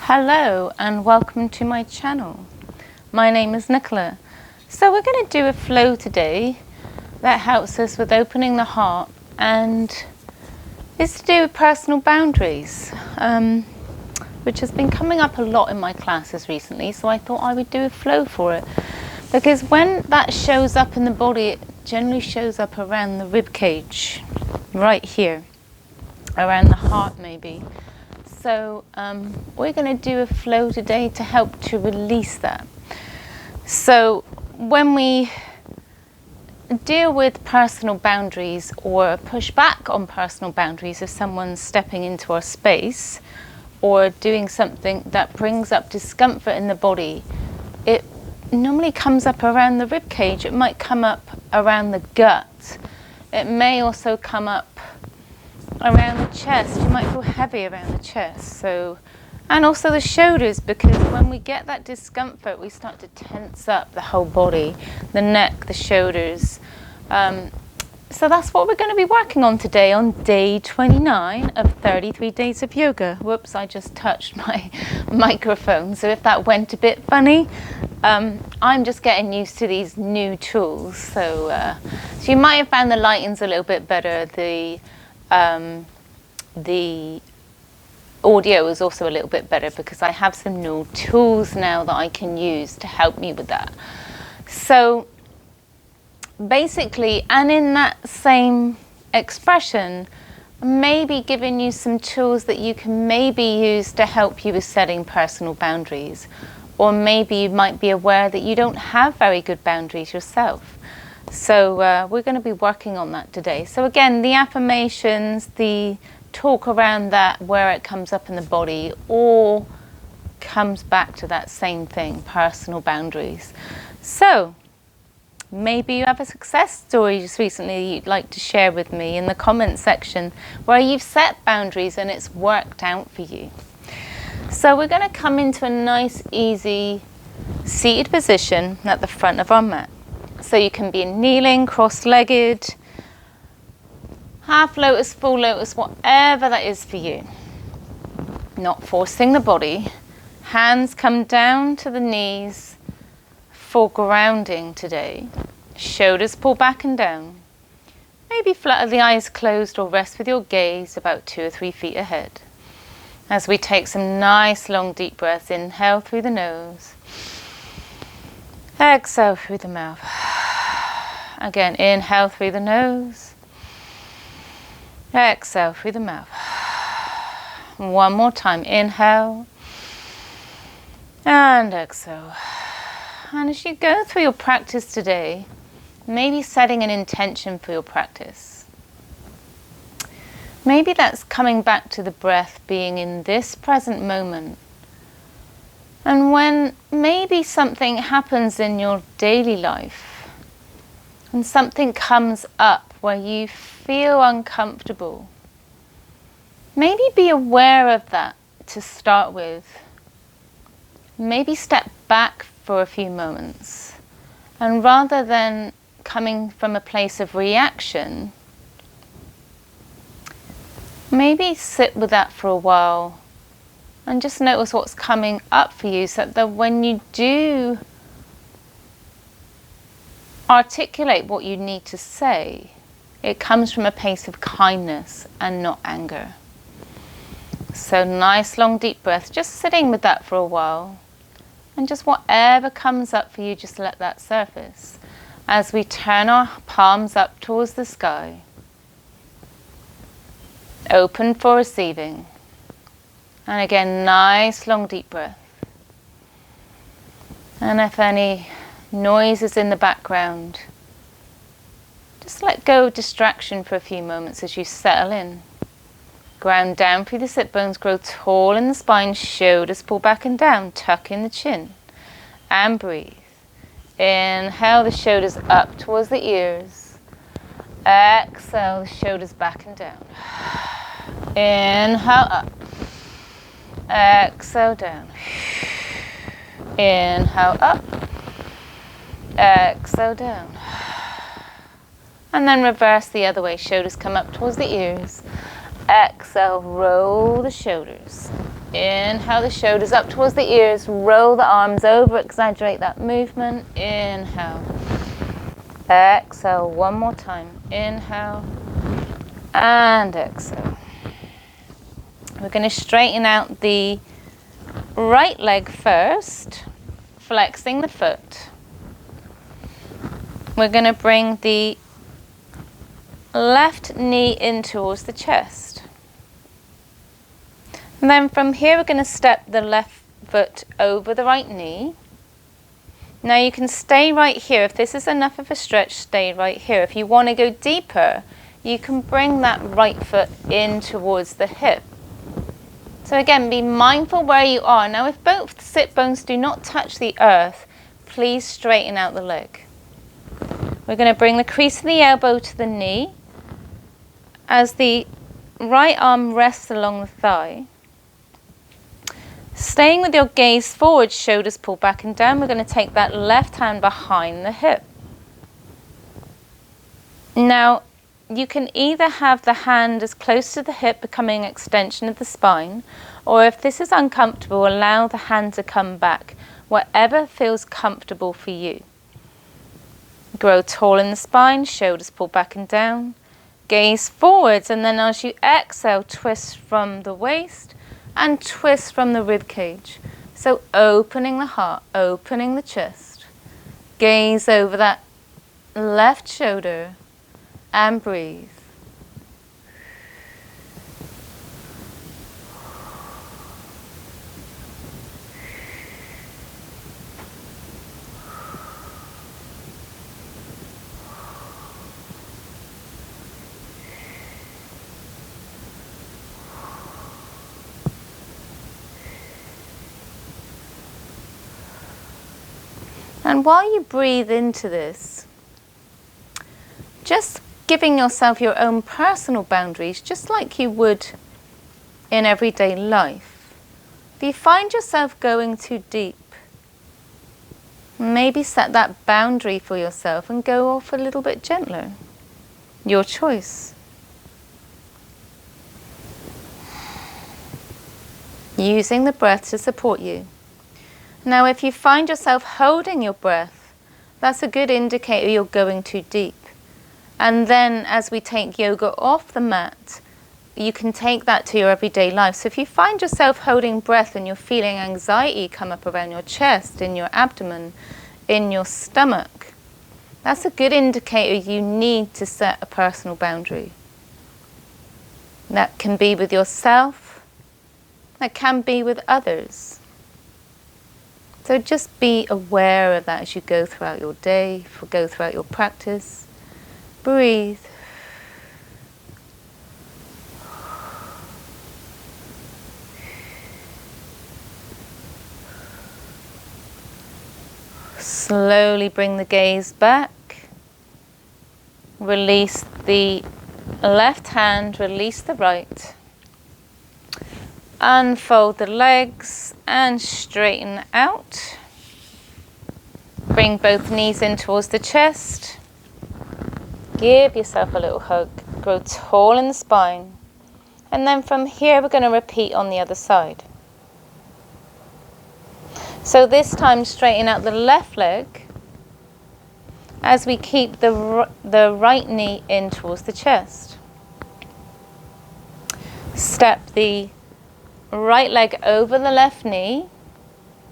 Hello and welcome to my channel. My name is Nicola. So we're going to do a flow today that helps us with opening the heart and is to do with personal boundaries, which has been coming up a lot in my classes recently, so I thought I would do a flow for it. Because when that shows up in the body, it generally shows up around the rib cage, right here, around the heart maybe. So we're going to do a flow today to help to release that. So when we deal with personal boundaries or push back on personal boundaries, if someone's stepping into our space or doing something that brings up discomfort in the body, it normally comes up around the rib cage. It might come up around the gut. It may also come up around the chest. You might feel heavy around the chest, and also the shoulders, because when we get that discomfort we start to tense up the whole body, the neck, the shoulders. So that's what we're going to be working on today on day 29 of 33 days of yoga. Whoops, I just touched my microphone, so if that went a bit funny, I'm just getting used to these new tools. So you might have found the lightings a little bit better. The audio is also a little bit better because I have some new tools now that I can use to help me with that. So basically, and in that same expression, maybe giving you some tools that you can maybe use to help you with setting personal boundaries, or maybe you might be aware that you don't have very good boundaries yourself. So we're going to be working on that today. So again, the affirmations, the talk around that, where it comes up in the body, all comes back to that same thing, personal boundaries. So maybe you have a success story just recently you'd like to share with me in the comment section where you've set boundaries and it's worked out for you. So we're going to come into a nice, easy seated position at the front of our mat. So you can be kneeling, cross-legged, half lotus, full lotus, whatever that is for you. Not forcing the body. Hands come down to the knees for grounding today. Shoulders pull back and down. Maybe flutter the eyes closed or rest with your gaze about 2 or 3 feet ahead. As we take some nice long deep breaths, inhale through the nose. Exhale through the mouth. Again, inhale through the nose. Exhale through the mouth. One more time. Inhale. And exhale. And as you go through your practice today, maybe setting an intention for your practice. Maybe that's coming back to the breath, being in this present moment. And when maybe something happens in your daily life, and something comes up where you feel uncomfortable, maybe be aware of that to start with. Maybe step back for a few moments, and rather than coming from a place of reaction, maybe sit with that for a while and just notice what's coming up for you, so that when you do articulate what you need to say, it comes from a place of kindness and not anger. So nice long deep breath, just sitting with that for a while, and just whatever comes up for you, just let that surface as we turn our palms up towards the sky, open for receiving. And again, nice long deep breath. And if any noise is in the background, just let go of distraction for a few moments as you settle in. Ground down through the sit bones, grow tall in the spine, shoulders pull back and down, tuck in the chin, and breathe. Inhale the shoulders up towards the ears. Exhale the shoulders back and down. Inhale up. Exhale down. Inhale up. Exhale down. And then reverse the other way. Shoulders come up towards the ears. Exhale, roll the shoulders. Inhale the shoulders up towards the ears. Roll the arms over. Exaggerate that movement. Inhale. Exhale. One more time. Inhale. And exhale. We're going to straighten out the right leg first. Flexing the foot. We're going to bring the left knee in towards the chest. And then from here we're going to step the left foot over the right knee. Now you can stay right here. If this is enough of a stretch, stay right here. If you want to go deeper, you can bring that right foot in towards the hip. So again, be mindful where you are. Now if both sit bones do not touch the earth, please straighten out the leg. We're going to bring the crease of the elbow to the knee as the right arm rests along the thigh. Staying with your gaze forward, shoulders pull back and down, we're going to take that left hand behind the hip. Now, you can either have the hand as close to the hip, becoming an extension of the spine, or if this is uncomfortable, allow the hand to come back, whatever feels comfortable for you. Grow tall in the spine, shoulders pull back and down, gaze forwards, and then as you exhale, twist from the waist and twist from the rib cage. So opening the heart, opening the chest, gaze over that left shoulder and breathe. And while you breathe into this, just giving yourself your own personal boundaries, just like you would in everyday life. If you find yourself going too deep, maybe set that boundary for yourself and go off a little bit gentler. Your choice. Using the breath to support you. Now, if you find yourself holding your breath, that's a good indicator you're going too deep. And then as we take yoga off the mat, you can take that to your everyday life. So if you find yourself holding breath and you're feeling anxiety come up around your chest, in your abdomen, in your stomach, that's a good indicator you need to set a personal boundary. That can be with yourself, that can be with others. So just be aware of that as you go throughout your day, go throughout your practice. Breathe. Slowly bring the gaze back. Release the left hand, release the right. Unfold the legs and straighten out. Bring both knees in towards the chest. Give yourself a little hug. Grow tall in the spine. And then from here we're going to repeat on the other side. So this time straighten out the left leg as we keep the right knee in towards the chest. Step the right leg over the left knee.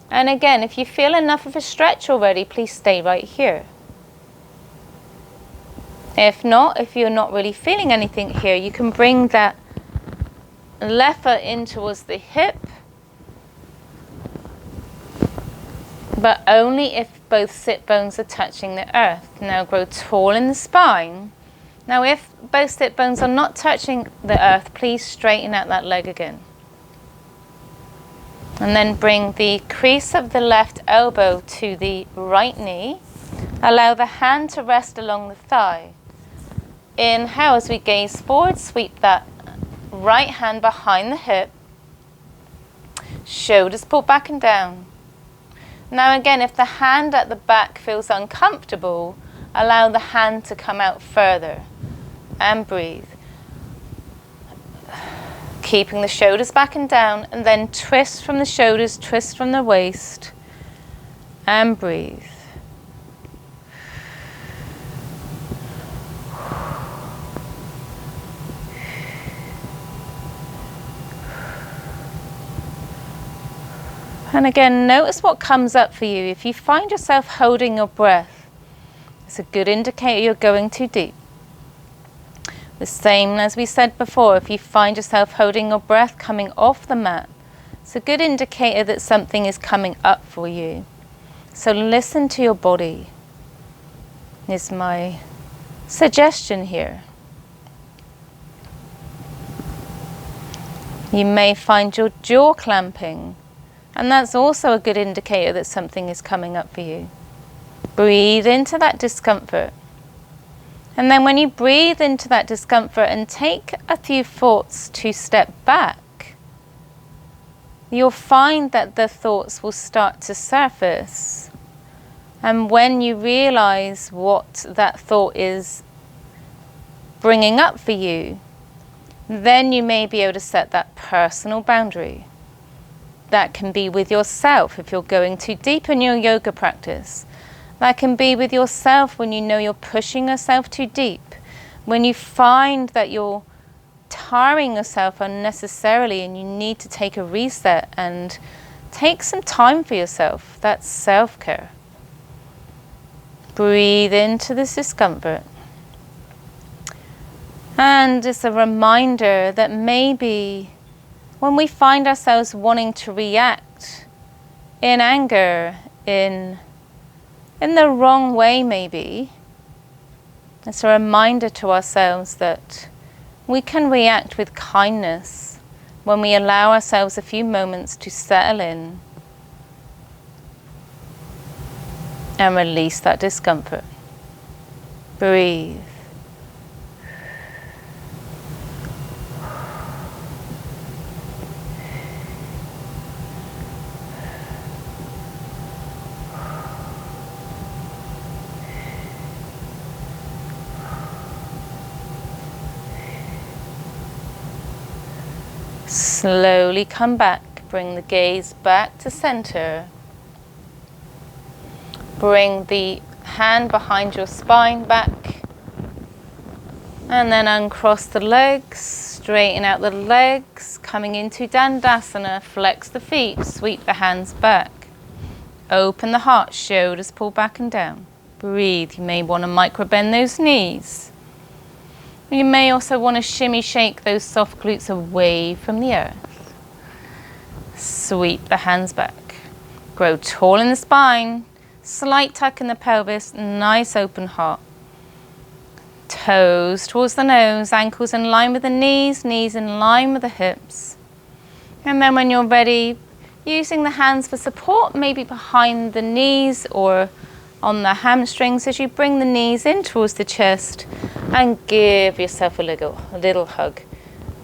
And again, if you feel enough of a stretch already, please stay right here. If not, if you're not really feeling anything here, you can bring that left foot in towards the hip, but only if both sit bones are touching the earth. Now grow tall in the spine. Now if both sit bones are not touching the earth, please straighten out that leg again. And then bring the crease of the left elbow to the right knee. Allow the hand to rest along the thigh. Inhale as we gaze forward, sweep that right hand behind the hip. Shoulders pull back and down. Now again, if the hand at the back feels uncomfortable, allow the hand to come out further and breathe. keeping the shoulders back and down, and then twist from the shoulders, twist from the waist, and breathe. And again, notice what comes up for you. If you find yourself holding your breath, it's a good indicator you're going too deep. The same as we said before, if you find yourself holding your breath coming off the mat, it's a good indicator that something is coming up for you. So listen to your body, is my suggestion here. You may find your jaw clamping, and that's also a good indicator that something is coming up for you. Breathe into that discomfort. And then when you breathe into that discomfort and take a few thoughts to step back, you'll find that the thoughts will start to surface. And when you realize what that thought is bringing up for you, then you may be able to set that personal boundary. That can be with yourself if you're going too deep in your yoga practice. That can be with yourself when you know you're pushing yourself too deep. When you find that you're tiring yourself unnecessarily and you need to take a reset and take some time for yourself. That's self-care. Breathe into this discomfort. And it's a reminder that maybe when we find ourselves wanting to react in anger, in the wrong way maybe, it's a reminder to ourselves that we can react with kindness when we allow ourselves a few moments to settle in and release that discomfort. Breathe. Slowly come back, bring the gaze back to center. Bring the hand behind your spine back. And then uncross the legs, straighten out the legs, coming into tadasana, flex the feet, sweep the hands back. Open the heart, shoulders pull back and down. Breathe, you may want to micro bend those knees. You may also want to shimmy shake those soft glutes away from the earth. Sweep the hands back. Grow tall in the spine. Slight tuck in the pelvis. Nice open heart. Toes towards the nose. Ankles in line with the knees. Knees in line with the hips. And then when you're ready, using the hands for support, maybe behind the knees or on the hamstrings as you bring the knees in towards the chest and give yourself a little hug.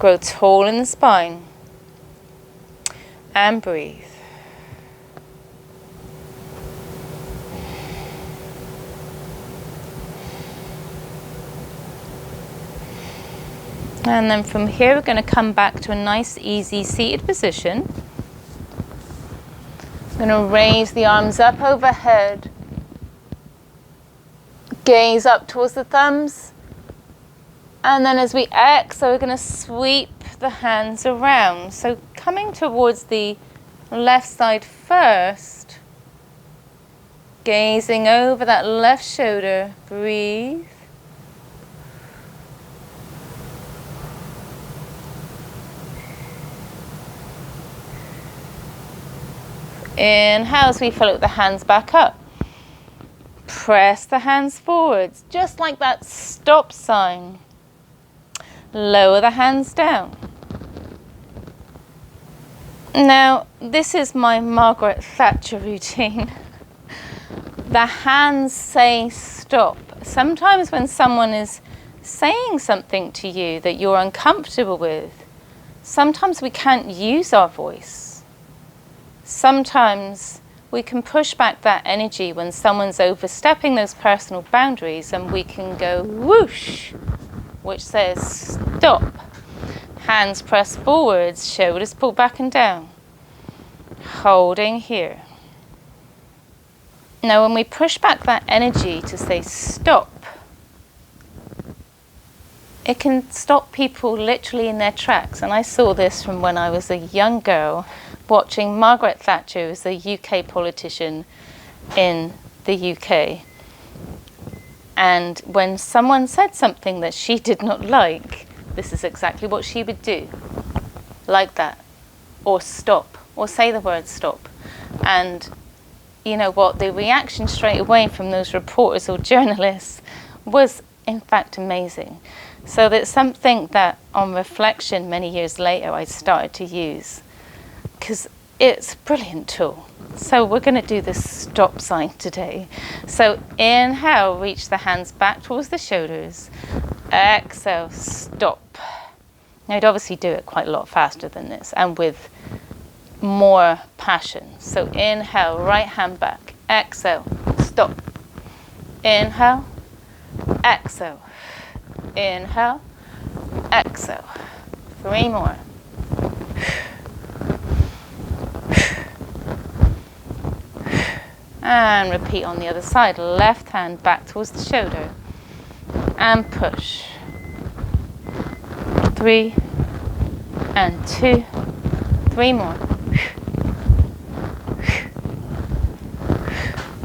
Grow tall in the spine and breathe. And then from here we're going to come back to a nice easy seated position. I'm going to raise the arms up overhead. Gaze up towards the thumbs. And then as we exhale, we're going to sweep the hands around. So coming towards the left side first. Gazing over that left shoulder. Breathe. Inhale as we float the hands back up. Press the hands forwards, just like that stop sign. Lower the hands down. Now, this is my Margaret Thatcher routine. The hands say stop. Sometimes when someone is saying something to you that you're uncomfortable with, sometimes we can't use our voice. Sometimes we can push back that energy when someone's overstepping those personal boundaries, and we can go whoosh, which says stop. Hands press forwards, shoulders pull back and down. Holding here. Now when we push back that energy to say stop, it can stop people literally in their tracks. And I saw this from when I was a young girl watching Margaret Thatcher, who's a UK politician in the UK. And when someone said something that she did not like, this is exactly what she would do. Like that. Or stop. Or say the word stop. And you know what? The reaction straight away from those reporters or journalists was in fact amazing. So that's something that on reflection many years later I started to use, because it's a brilliant tool. So we're going to do this stop sign today. So inhale, reach the hands back towards the shoulders. Exhale, stop. Now you'd obviously do it quite a lot faster than this and with more passion. So inhale, right hand back. Exhale, stop. Inhale, exhale. Inhale, exhale. 3 more. And repeat on the other side. Left hand back towards the shoulder. And push. 3 and 2. 3 more.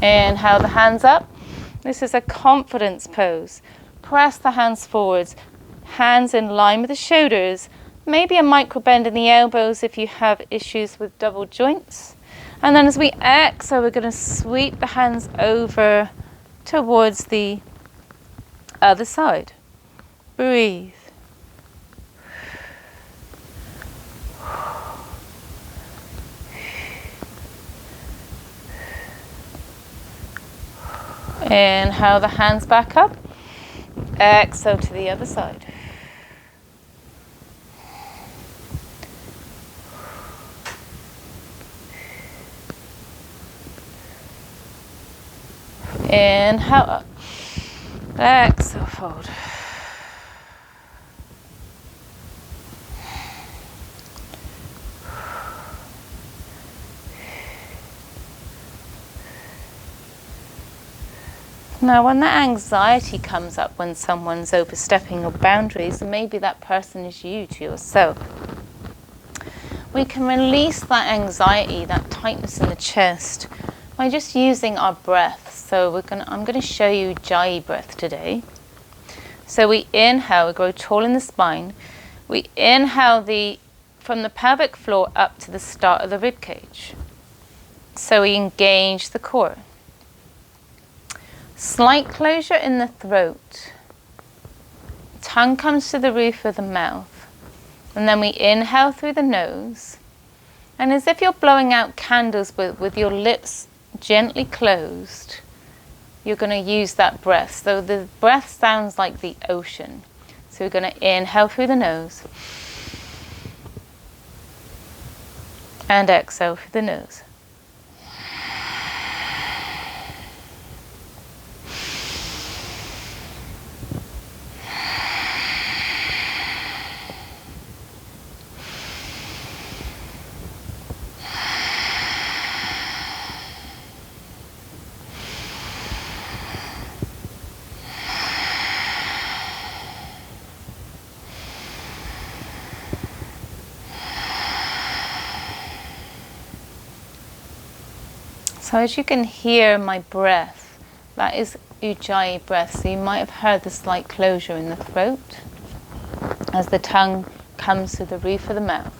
Inhale the hands up. This is a confidence pose. Press the hands forwards, hands in line with the shoulders, maybe a micro bend in the elbows if you have issues with double joints. And then as we exhale, we're going to sweep the hands over towards the other side. Breathe. Inhale the hands back up. Exhale to the other side. Inhale up. Exhale, fold. Now, when that anxiety comes up when someone's overstepping your boundaries, and maybe that person is you to yourself, we can release that anxiety, that tightness in the chest, by just using our breath. So I'm going to show you Ujjayi breath today. So we inhale, we grow tall in the spine. We inhale from the pelvic floor up to the start of the rib cage. So we engage the core. Slight closure in the throat. Tongue comes to the roof of the mouth. And then we inhale through the nose. And as if you're blowing out candles with your lips gently closed, you're going to use that breath. So the breath sounds like the ocean. So we're going to inhale through the nose. And exhale through the nose. So as you can hear my breath, that is Ujjayi breath. So you might have heard the slight closure in the throat as the tongue comes to the roof of the mouth.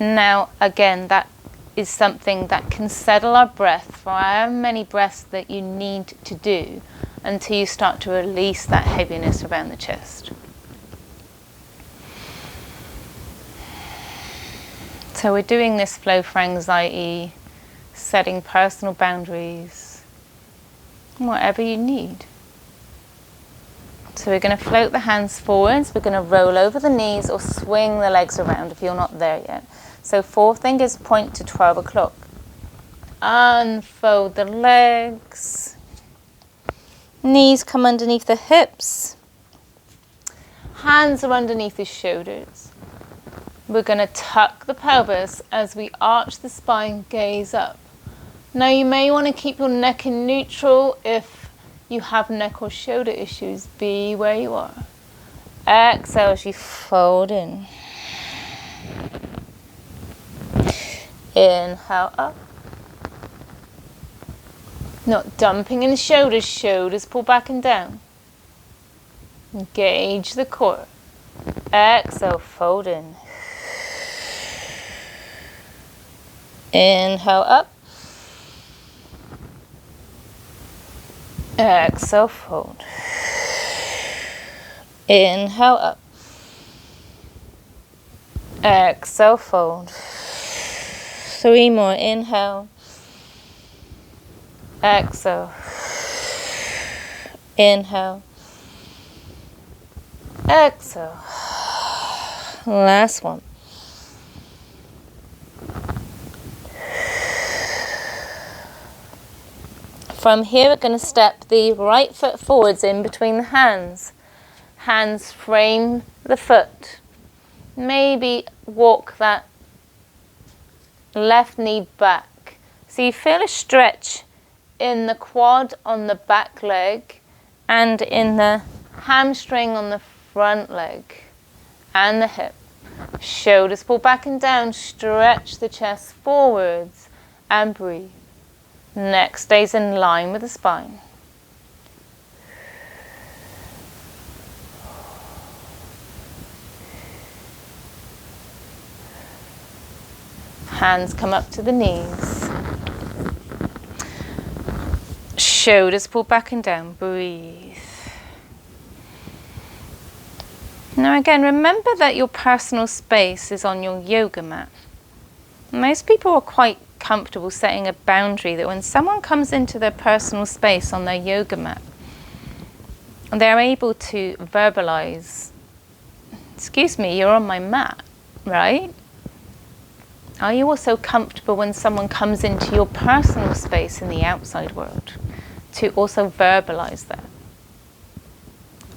Now, again, that is something that can settle our breath for however many breaths that you need to do until you start to release that heaviness around the chest. So we're doing this flow for anxiety, setting personal boundaries, whatever you need. So we're going to float the hands forwards, we're going to roll over the knees or swing the legs around if you're not there yet. So 4 fingers point to 12 o'clock. Unfold the legs. Knees come underneath the hips. Hands are underneath the shoulders. We're going to tuck the pelvis as we arch the spine, gaze up. Now you may want to keep your neck in neutral if you have neck or shoulder issues. Be where you are. Exhale as you fold in. Inhale up. Not dumping in the shoulders. Shoulders pull back and down. Engage the core. Exhale, fold in. Inhale up. Exhale, fold. Inhale up. Exhale, fold. 3 more. Inhale. Exhale. Inhale. Exhale. Last one. From here, we're going to step the right foot forwards in between the hands. Hands frame the foot. Maybe walk that left knee back. So you feel a stretch in the quad on the back leg and in the hamstring on the front leg and the hip. Shoulders pull back and down. Stretch the chest forwards and breathe. Neck stays in line with the spine. Hands come up to the knees. Shoulders pull back and down. Breathe. Now again, remember that your personal space is on your yoga mat. Most people are quite comfortable setting a boundary that when someone comes into their personal space on their yoga mat, they're able to verbalize, excuse me, you're on my mat, right? Are you also comfortable when someone comes into your personal space in the outside world to also verbalize that?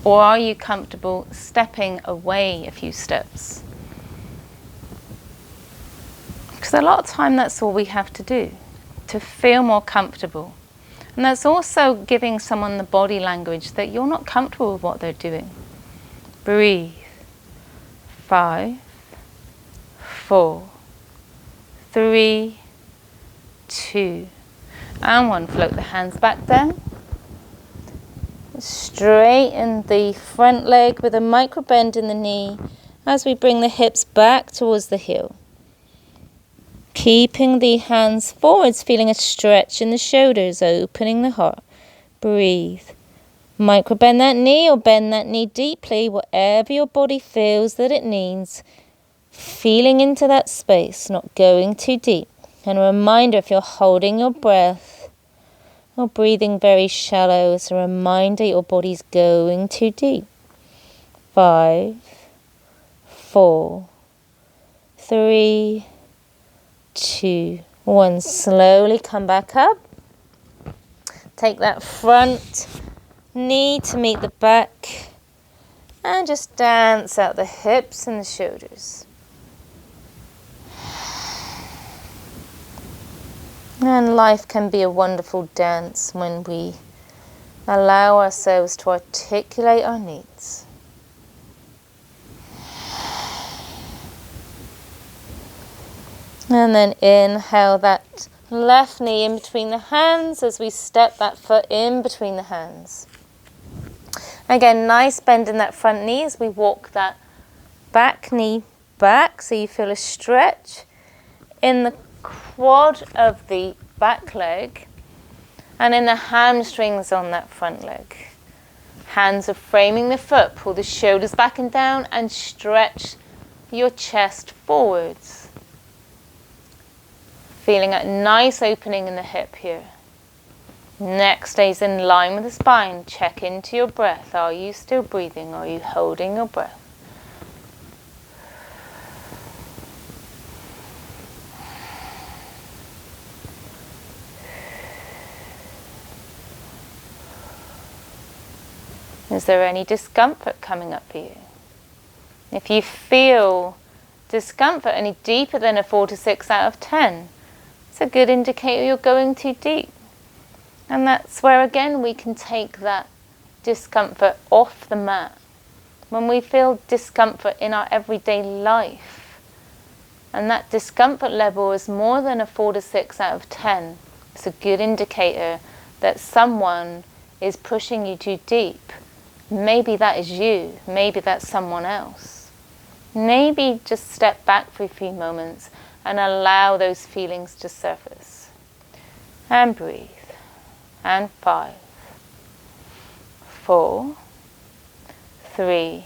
Or are you comfortable stepping away a few steps? Because a lot of time that's all we have to do to feel more comfortable. And that's also giving someone the body language that you're not comfortable with what they're doing. Breathe. 5, 4, 3, 2, and 1. Float the hands back down. Straighten the front leg with a micro bend in the knee as we bring the hips back towards the heel. Keeping the hands forwards, feeling a stretch in the shoulders, opening the heart. Breathe. Micro bend that knee or bend that knee deeply, whatever your body feels that it needs. Feeling into that space, not going too deep. And a reminder, if you're holding your breath or breathing very shallow, it's a reminder your body's going too deep. 5, 4, 3, 2, 1. Slowly come back up. Take that front knee to meet the back. And just dance out the hips and the shoulders. And life can be a wonderful dance when we allow ourselves to articulate our needs. And then inhale that left knee in between the hands as we step that foot in between the hands. Again, nice bend in that front knee as we walk that back knee back, so you feel a stretch in the quad of the back leg and in the hamstrings on that front leg. Hands are framing the foot. Pull the shoulders back and down and stretch your chest forwards. Feeling a nice opening in the hip here. Neck stays in line with the spine. Check into your breath. Are you still breathing? Are you holding your breath? Is there any discomfort coming up for you? If you feel discomfort any deeper than a 4 to 6 out of 10, it's a good indicator you're going too deep. And that's where again we can take that discomfort off the mat. When we feel discomfort in our everyday life, and that discomfort level is more than a 4 to 6 out of 10, it's a good indicator that someone is pushing you too deep. Maybe that is you, maybe that's someone else. Maybe just step back for a few moments and allow those feelings to surface. And breathe. And 5, 4, 3,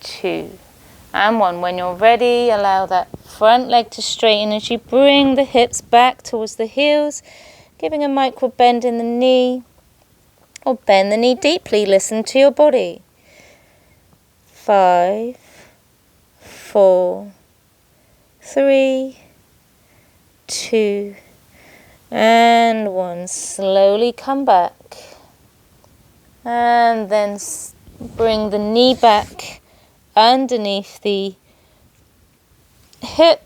2, and 1. When you're ready, allow that front leg to straighten as you bring the hips back towards the heels, giving a micro bend in the knee, or bend the knee deeply. Listen to your body. 5, 4, 3, 2, and 1. Slowly come back. And then bring the knee back underneath the hip.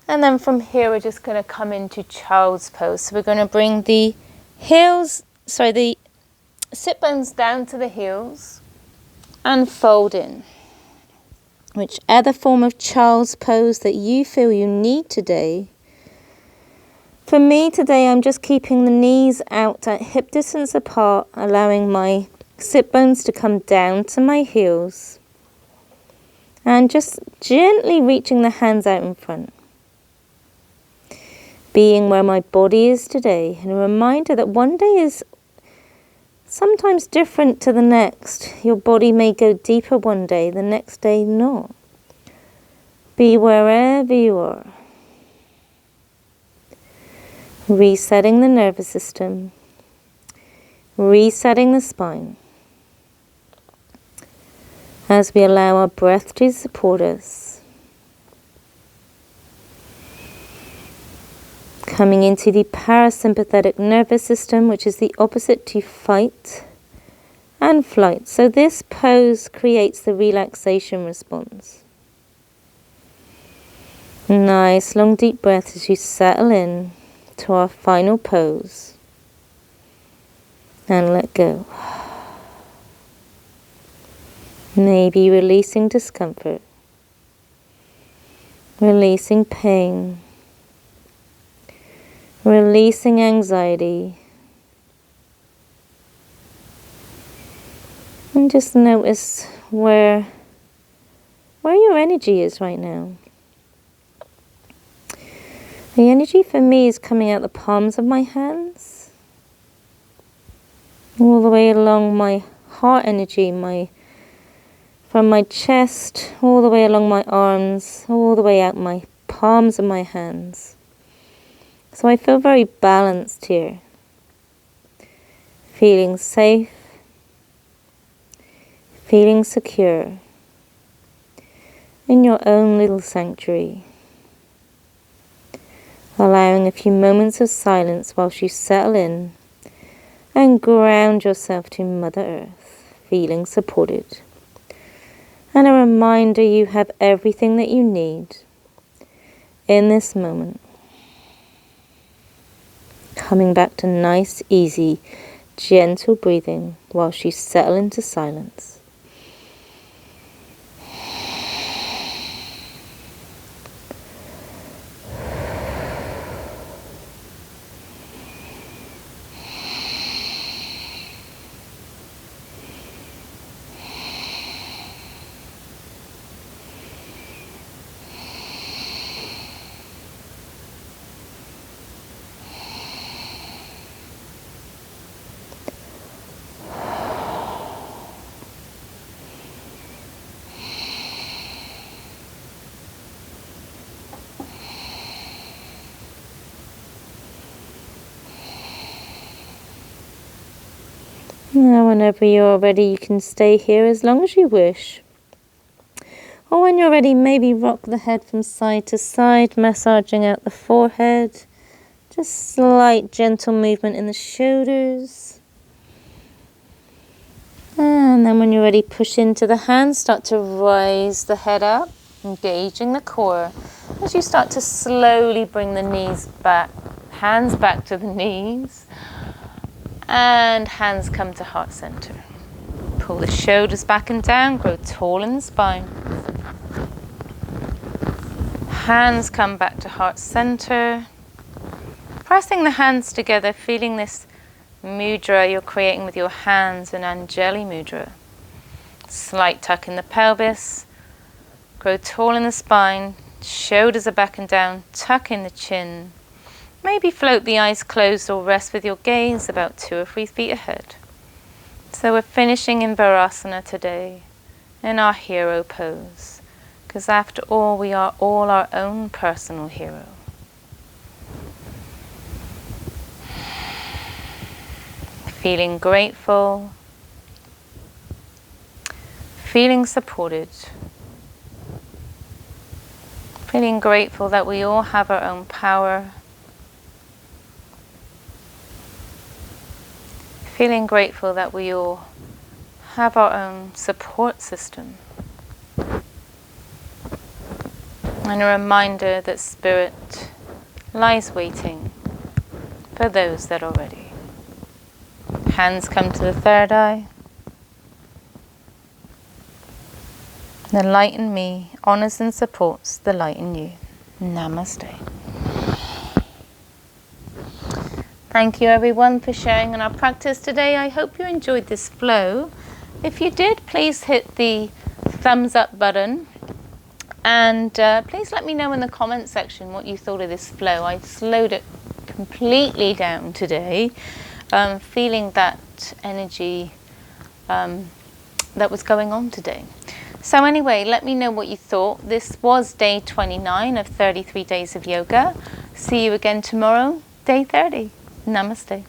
And then from here we're just going to come into child's pose. So we're going to bring the the sit bones down to the heels and fold in. Whichever form of child's pose that you feel you need today. For me today, I'm just keeping the knees out at hip distance apart, allowing my sit bones to come down to my heels. And just gently reaching the hands out in front. Being where my body is today, and a reminder that one day is sometimes different to the next. Your body may go deeper one day, the next day not. Be wherever you are. Resetting the nervous system, resetting the spine, as we allow our breath to support us. Coming into the parasympathetic nervous system, which is the opposite to fight and flight. So this pose creates the relaxation response. Nice long deep breath as you settle in to our final pose, and let go. Maybe releasing discomfort, releasing pain, releasing anxiety, and just notice where your energy is right now. The energy for me is coming out the palms of my hands, all the way along my heart energy, from my chest, all the way along my arms, all the way out my palms of my hands. So I feel very balanced here, feeling safe, feeling secure in your own little sanctuary. Allowing a few moments of silence whilst you settle in and ground yourself to Mother Earth, feeling supported. And a reminder you have everything that you need in this moment. Coming back to nice, easy, gentle breathing whilst you settle into silence. Now, whenever you're ready, you can stay here as long as you wish. Or when you're ready, maybe rock the head from side to side, massaging out the forehead. Just slight gentle movement in the shoulders. And then when you're ready, push into the hands, start to rise the head up, engaging the core. As you start to slowly bring the knees back, hands back to the knees, and hands come to heart center. Pull the shoulders back and down, grow tall in the spine. Hands come back to heart center. Pressing the hands together, feeling this mudra you're creating with your hands, an Anjali mudra. Slight tuck in the pelvis, grow tall in the spine, shoulders are back and down, tuck in the chin. Maybe float the eyes closed or rest with your gaze about 2 or 3 feet ahead. So we're finishing in balasana today, in our hero pose, because after all, we are all our own personal hero. Feeling grateful, feeling supported, feeling grateful that we all have our own power, feeling grateful that we all have our own support system, and a reminder that Spirit lies waiting for those that are ready. Hands come to the third eye. The light in me honors and supports the light in you. Namaste. Thank you everyone for sharing in our practice today. I hope you enjoyed this flow. If you did, please hit the thumbs up button. And please let me know in the comment section what you thought of this flow. I slowed it completely down today. Feeling that energy that was going on today. So anyway, let me know what you thought. This was day 29 of 33 days of yoga. See you again tomorrow, day 30. Namaste.